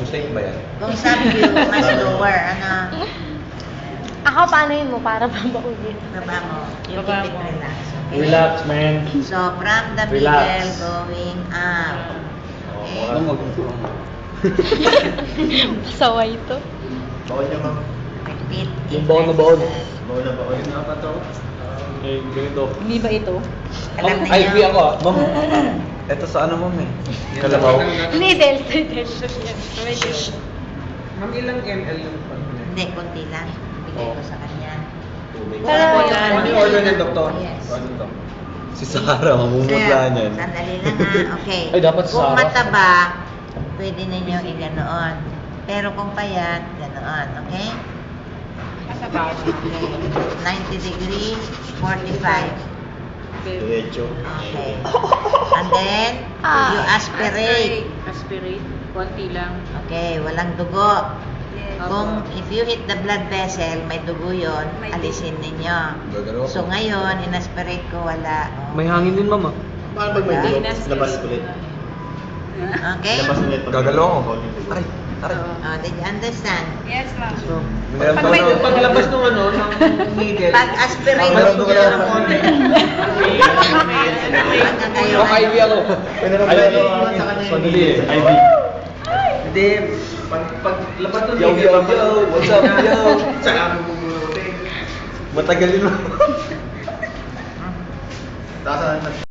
Mistake ba yan? Kung subdue, mas lower. Ano? Ako, paano yun mo? Para babaunin. Baba mo. You Baba keep it mo. relax. Okay? Relax, man. So, from the Relax. middle, going up. Okay? Pasaway ito. Bawal niya, ma'am. Repeat. Yung baon na baon. Bawal na bawal. Yun nga pa to. Eh, ganito. Hindi ba ito? Alam na IV niyo. ako ah. Ma'am, eto sa ano, ma'am eh? Kalabaw. Hindi, delta. Ma'am, ilang ml yung pag-net? Hindi, konti lang. Bigay ko sa kanya. Pero- Ano yung order ng doktor? Yes. Ano to? Si Sarah, mamumutla niyan. Sandali lang ha. Okay. Ay, dapat si Kung Sarah. mataba, pwede ninyo iganoon. Pero kung payat, ganoon. Okay? Okay. 90 degrees, 45. Diretso. Okay. And then, you aspirate. Aspirate. Konti lang. Okay, walang dugo. Kung if you hit the blood vessel, may dugo yon, alisin ninyo. Gagalaw So ko. ngayon, inaspirate ko, wala. May hangin din, mama. Paano pag may Wala. dugo? Labas ulit. Okay? Labas ulit. Gagalaw ko. Aray, aray. Oh, did you understand? Yes, ma'am. Meron Pag pa may no? paglabas ng ano, ng needle. Pag aspirate Meron dugo ninyo, na konti. hanggang kayo. IV ako. Meron pa IV. no? Sandali eh. IV. Hindi, paglabas ng Yo, needle, yo, yo. What's up, yo? Tsaka mo bubulutin. Matagal yun. Taas